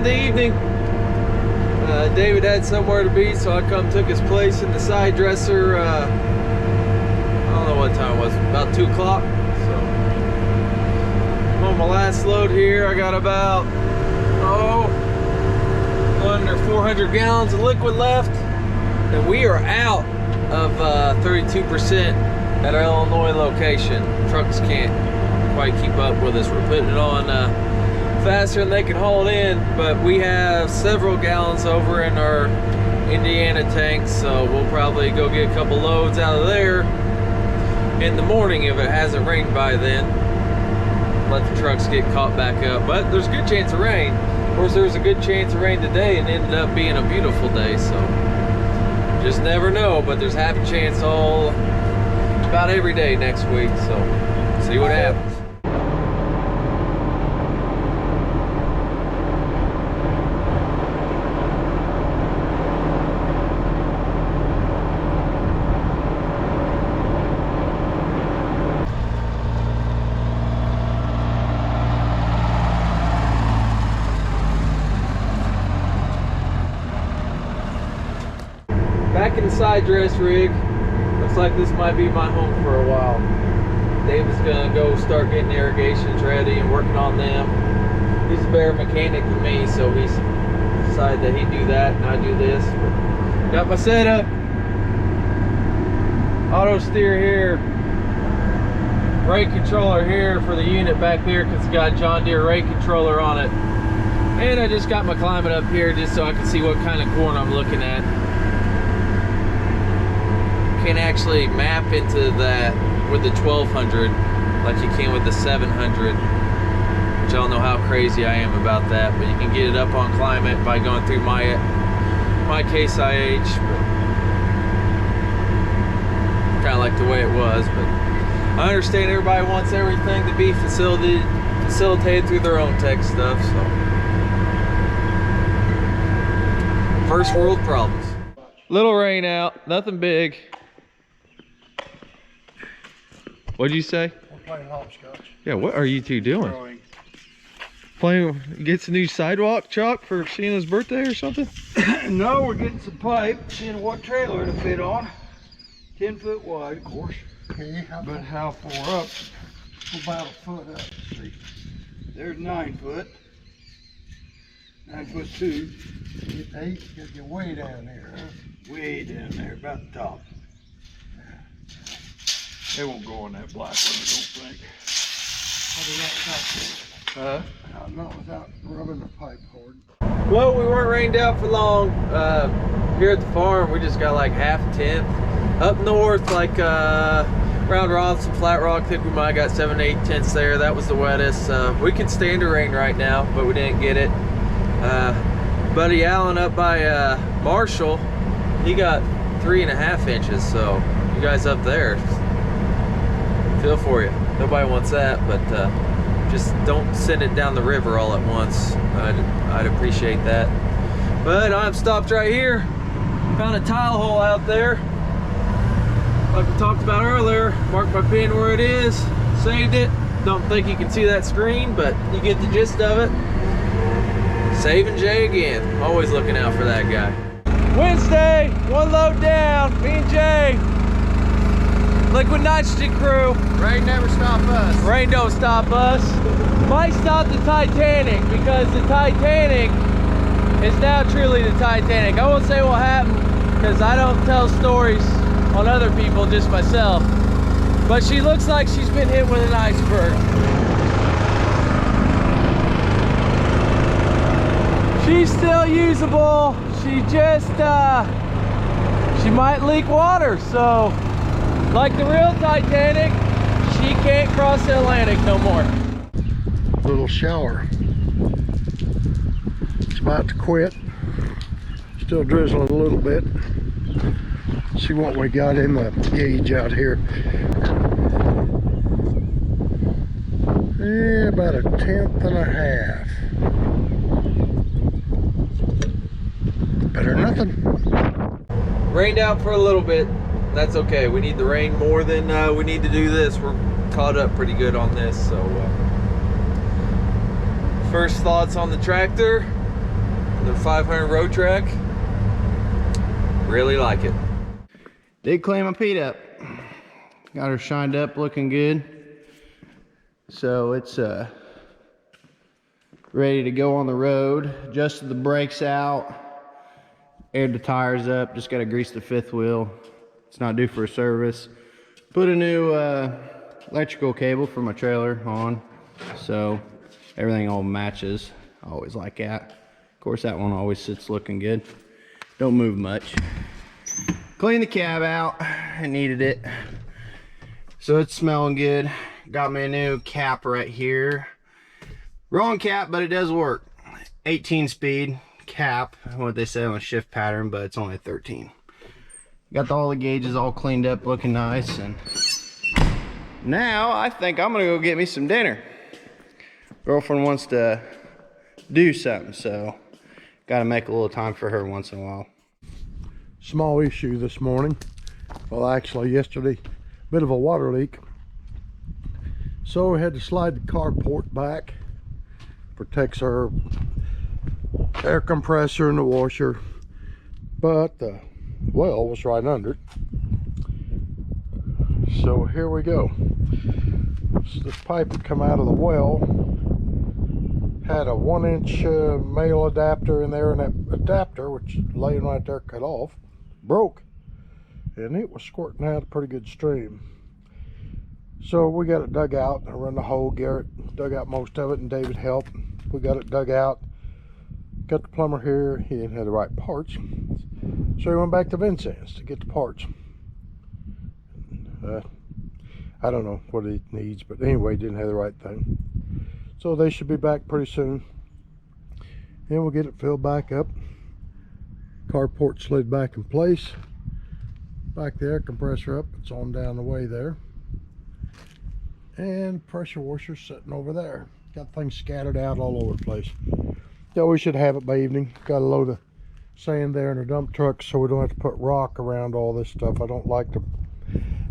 Sunday evening. David had somewhere to be, so I took his place in the side dresser. I don't know what time it was, about 2 o'clock. So I'm on my last load here. I got about under 400 gallons of liquid left, and we are out of 32% at our Illinois location. Trucks can't quite keep up with us. We're putting it on faster than they can haul it in, but we have several gallons over in our Indiana tanks, so we'll probably go get a couple loads out of there in the morning if it hasn't rained by then. Let the trucks get caught back up, but there's a good chance of rain. Of course, there was a good chance of rain today and ended up being a beautiful day, so just never know. But there's half a chance all about every day next week, so see what happens. Back in the side dress rig. Looks like this might be my home for a while. David's gonna go start getting irrigations ready and working on them. He's a better mechanic than me, so he's decided that he'd do that and I do this. But got my setup. Auto steer here. Rate controller here for the unit back there because it's got a John Deere rate controller on it. And I just got my climate up here just so I can see what kind of corn I'm looking at. Can actually map into that with the 1200 like you can with the 700, which I don't know how crazy I am about that, but you can get it up on climate by going through my case IH. Kind of like the way it was, but I understand everybody wants everything to be facilitated through their own tech stuff, so first world problems. Little rain out, nothing big. What'd you say? We're playing hopscotch. Yeah, what are you two doing? Playing, gets a new sidewalk chalk for Sheena's birthday or something? No, we're getting some pipe, seeing what trailer to fit on. 10 foot wide, of course. Okay, but how far up? About a foot up. See, there's 9 foot. 9 foot 2. Get 8, you get way down there, huh? Way down there, about the top. They won't go on that black one, I don't think. Not without rubbing the pipe hard. Well, we weren't rained out for long. Here at the farm, we just got like half a tenth. Up north, like around Ross and Flat Rock, I think we might have got 7 to 8 tenths there. That was the wettest. We could stand the rain right now, but we didn't get it. Buddy Allen up by Marshall, he got 3.5 inches. So you guys up there, feel for you. Nobody wants that, but just don't send it down the river all at once. I'd appreciate that. But I'm stopped right here. Found a tile hole out there, like we talked about earlier. Marked my pin where it is, saved it. Don't think you can see that screen, but you get the gist of it. Saving Jay again. Always looking out for that guy. Wednesday, one load down. Me and Jay, liquid nitrogen crew. Rain never stop us. Rain don't stop us. Might stop the Titanic, because the Titanic is now truly the Titanic. I won't say what happened because I don't tell stories on other people, just myself. But she looks like she's been hit with an iceberg. She's still usable. She just, she might leak water. So, like the real Titanic, she can't cross the Atlantic no more. Little shower. It's about to quit. Still drizzling a little bit. See what we got in the gauge out here. Yeah, about 1/10.5. Better than nothing. Rained out for a little bit. That's okay. We need the rain more than we need to do this. We're caught up pretty good on this. So first thoughts on the tractor. The 500 Rowtrac. Really like it. Did clean my peat up. Got her shined up, looking good. So it's ready to go on the road. Adjusted the brakes out, aired the tires up, just got to grease the fifth wheel. It's not due for a service. Put a new electrical cable for my trailer on, so everything all matches. I always like that. Of course, that one always sits looking good. Don't move much. Cleaned the cab out. I needed it. So it's smelling good. Got me a new cap right here. Wrong cap, but it does work. 18 speed cap, what they say on a shift pattern, but it's only 13. Got all the gauges all cleaned up, looking nice, and now I think I'm gonna go get me some dinner. Girlfriend wants to do something, so gotta make a little time for her once in a while. Small issue this morning. Well, actually yesterday, bit of a water leak. So we had to slide the carport back. Protects our air compressor and the washer, but the well was right under it. So here we go. So this pipe had come out of the well, had a 1-inch male adapter in there, and that adapter, which is laying right there cut off, broke, and it was squirting out a pretty good stream. So we got it dug out. I run the hole. Garrett dug out most of it, and David helped. We got it dug out. Got the plumber here. He didn't have the right parts, so he went back to Vincennes to get the parts. I don't know what he needs, but anyway, he didn't have the right thing. So they should be back pretty soon, and we'll get it filled back up. Carport slid back in place. Back the air compressor up. It's on down the way there. And pressure washer sitting over there. Got things scattered out all over the place. Yeah, we should have it by evening. Got a load of sand there in a dump truck, so we don't have to put rock around all this stuff. I don't like to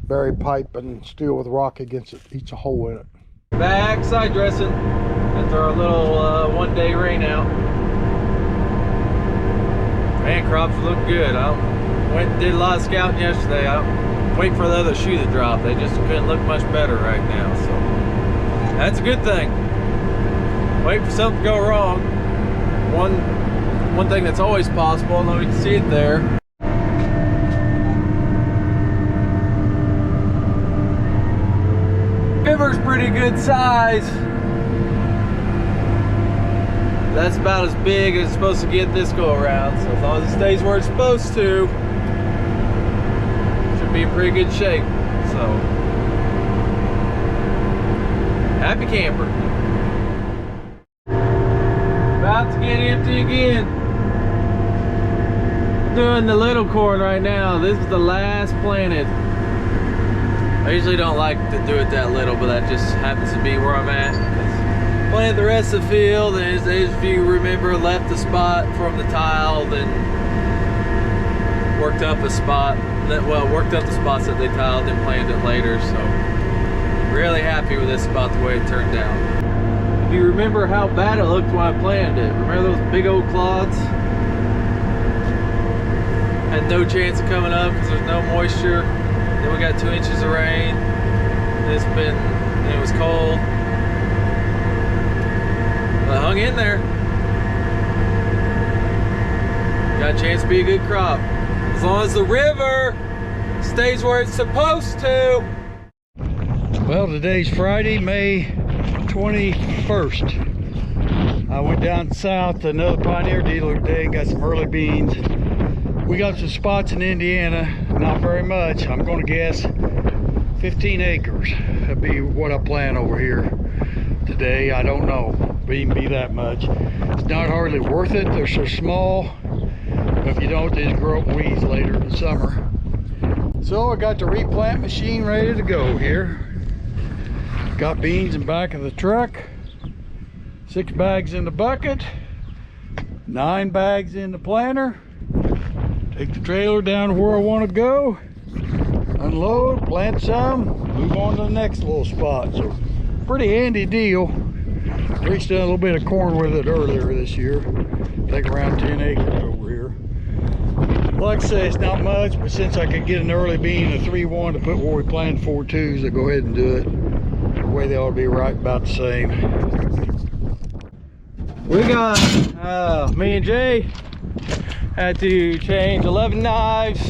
bury pipe and steel with rock against it. Eats a hole in it. Back side dressing after our little one-day rain out. Man, crops look good. I went and did a lot of scouting yesterday. I'm waiting for the other shoe to drop. They just couldn't look much better right now, so that's a good thing. Wait for something to go wrong. One thing that's always possible, and we can see it there. River's pretty good size. That's about as big as it's supposed to get this go around, so as long as it stays where it's supposed to, it should be in pretty good shape. So happy camper. About to get empty again. Doing the little corn right now. This is the last planted. I usually don't like to do it that little, but that just happens to be where I'm at. Planted the rest of the field, and as if you remember, left the spot from the tile, then worked up a spot. Worked up the spots that they tiled, then planted it later. So really happy with this spot, the way it turned out. If you remember how bad it looked when I planted it, remember those big old clods? Had no chance of coming up because there's no moisture. Then we got 2 inches of rain. It was cold. But I hung in there. Got a chance to be a good crop. As long as the river stays where it's supposed to. Well, today's Friday, May 21st. I went down south to another Pioneer dealer today and got some early beans. We got some spots in Indiana, not very much. I'm gonna guess 15 acres. That'd be what I plan over here today. I don't know, but even be that much. It's not hardly worth it. They're so small. If you don't, they just grow up weeds later in the summer. So I got the replant machine ready to go here. Got beans in back of the truck. 6 bags in the bucket. 9 bags in the planter. Take the trailer down to where I want to go. Unload, plant some, move on to the next little spot. So pretty handy deal. Reached a little bit of corn with it earlier this year. think around 10 acres over here. Like I say, it's not much, but since I could get an early bean, a 3-1 to put where we planned 4-2s, I'll go ahead and do it. The way they ought to be right about the same. We got, me and Jay had to change 11 knives.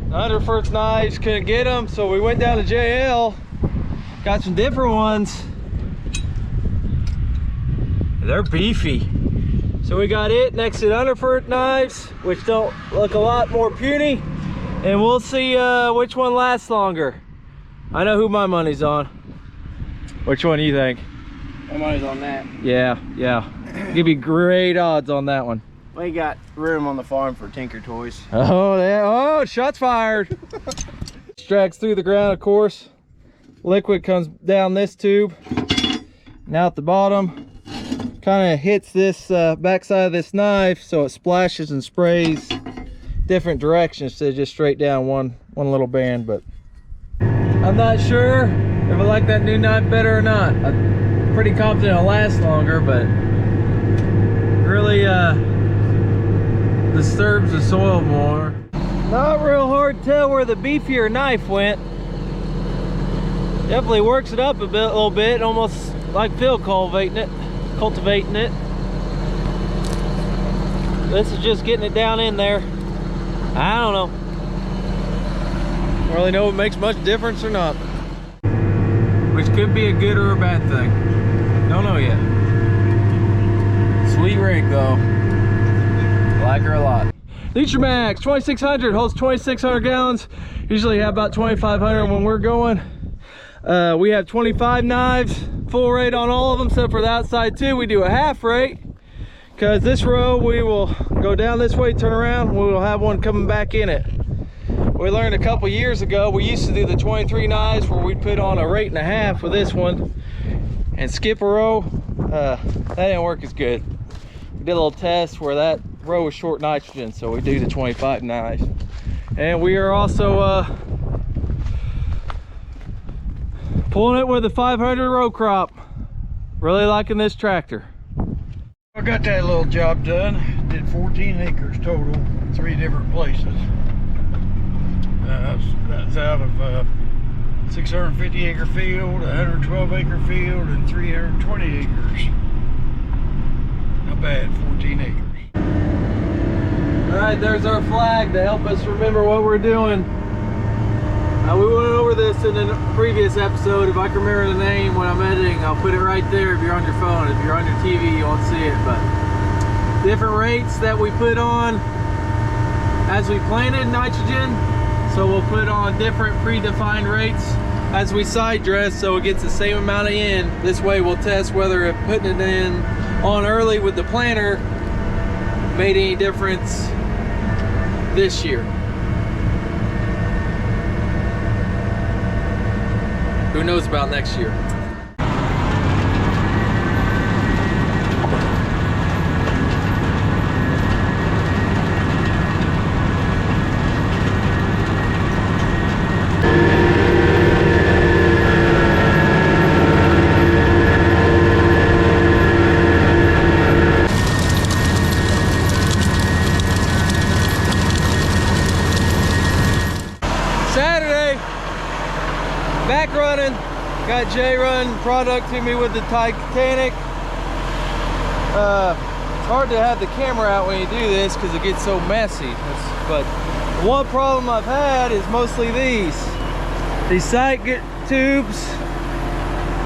Unverferth knives, couldn't get them, so we went down to JL, got some different ones. They're beefy. So we got it next to the Unverferth knives, which don't look a lot more puny, and we'll see which one lasts longer. I know who my money's on. Which one do you think? My money's on that. Yeah. Give you great odds on that one. We got room on the farm for Tinker Toys. Oh, yeah. Oh, shots fired. Drags through the ground, of course. Liquid comes down this tube and out the bottom. Kind of hits this backside of this knife, so it splashes and sprays different directions instead of just straight down one little band. But I'm not sure if I like that new knife better or not. I'm pretty confident it'll last longer, but really disturbs the soil more. Not real hard to tell where the beefier knife went. Definitely works it up a little bit, almost like field cultivating it. This is just getting it down in there. I don't know. Don't really know if it makes much difference or not. Which could be a good or a bad thing. Don't know yet. Sweet rig though. Like her a lot. Nutrimax 2600 holds 2,600 gallons. Usually have about 2,500 when we're going. We have 25 knives, full rate on all of them, except for the outside two. We do a half rate because this row we will go down this way, turn around, we will have one coming back in it. We learned a couple years ago, we used to do the 23 knives where we'd put on a rate and a half with this one and skip a row. That didn't work as good. We did a little test where that row was short nitrogen, so we do the 25 knives. And we are also pulling it with a 500 row crop. Really liking this tractor. I got that little job done. Did 14 acres total, 3 different places. That's out of 650 acre field, 112 acre field, and 320 acres. Not bad, 14 acres. All right, there's our flag to help us remember what we're doing. We went over this in a previous episode. If I can remember the name when I'm editing, I'll put it right there if you're on your phone. If you're on your TV, you won't see it. But different rates that we put on as we planted nitrogen. So we'll put on different predefined rates as we side dress, so it gets the same amount of in. This way we'll test whether putting it in on early with the planter made any difference this year. Who knows about next year? Saturday, back running. Got Jay running product to me with the Titanic. It's hard to have the camera out when you do this because it gets so messy. But one problem I've had is mostly these sight tubes.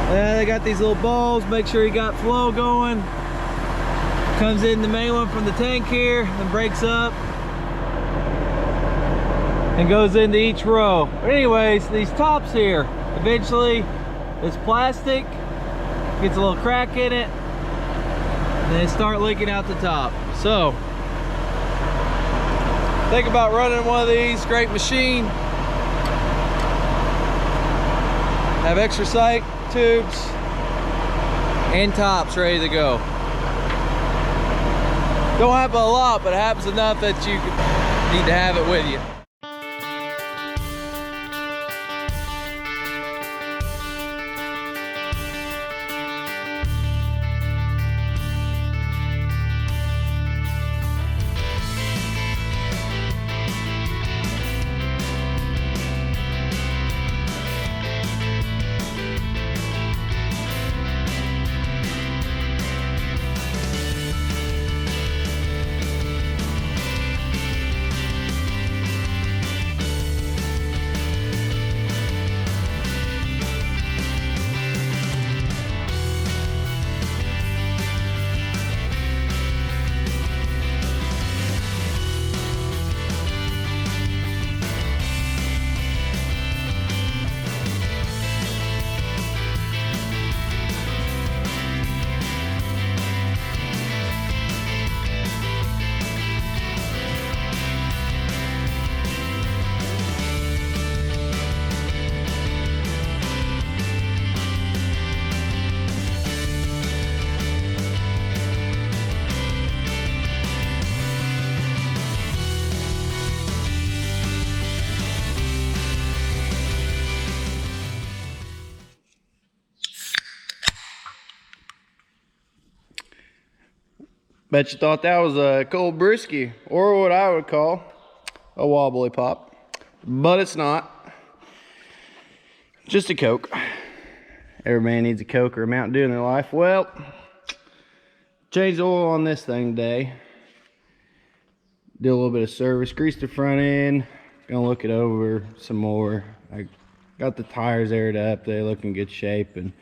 They got these little balls, make sure you got flow going. Comes in the main one from the tank here and breaks up and goes into each row. But anyways, these tops here, eventually it's plastic, gets a little crack in it, and they start leaking out the top. So think about running one of these, great machine. Have extra sight tubes and tops ready to go. Don't happen a lot, but it happens enough that you need to have it with you. Bet you thought that was a cold brewski, or what I would call a wobbly pop, but it's not. Just a Coke. Every man needs a Coke or a Mountain Dew in their life. Well, changed the oil on this thing today. Did a little bit of service, greased the front end. Gonna look it over some more. I got the tires aired up, they look in good shape, and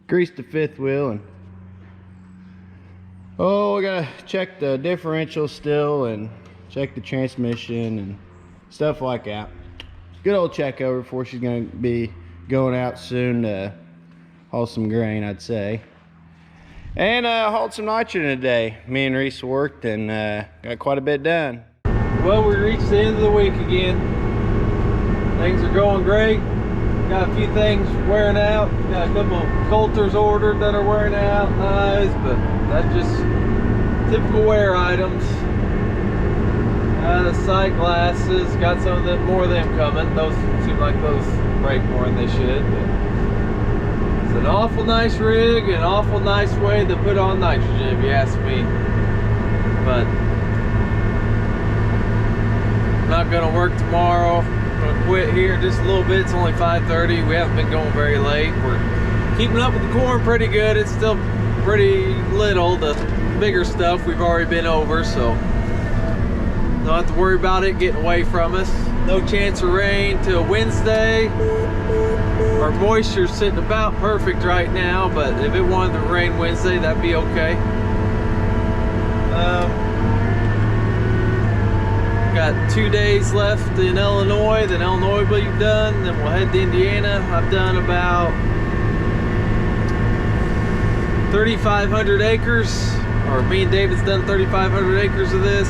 greased the fifth wheel. And oh, I gotta check the differential still and check the transmission and stuff like that. Good old check over before she's gonna be going out soon to haul some grain, I'd say. And hauled some nitrogen today. Me and Reese worked and got quite a bit done. Well, we reached the end of the week again. Things are going great. Got a few things wearing out. Got a couple of coulters ordered that are wearing out nice, but that's just typical wear items. The sight glasses, got some of them, more of them coming. Those seem like those break more than they should. But it's an awful nice rig, an awful nice way to put on nitrogen, if you ask me. But I'm not gonna work tomorrow. I'm gonna quit here in just a little bit. It's only 5:30. We haven't been going very late. We're keeping up with the corn pretty good. It's still pretty little. The bigger stuff we've already been over, so don't have to worry about it getting away from us. No chance of rain till Wednesday. Our moisture's sitting about perfect right now, but if it wanted to rain Wednesday, that'd be okay. Got 2 days left in Illinois, then Illinois will be done, then we'll head to Indiana. I've done about 3,500 acres, or me and David's done 3,500 acres of this.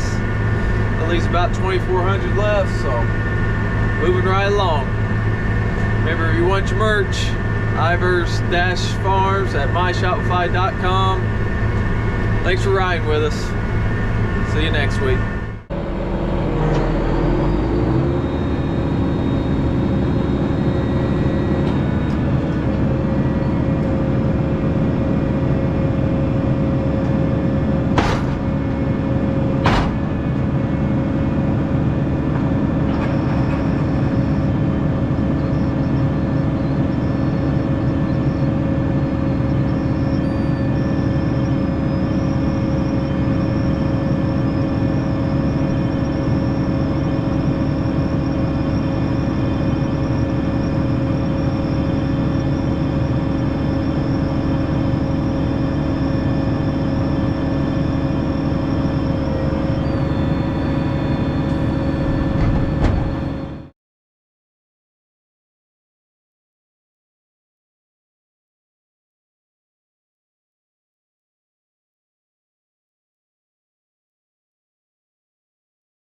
At least about 2,400 left, so moving right along. Remember, if you want your merch, Ivers Farms at myshopify.com. Thanks for riding with us. See you next week.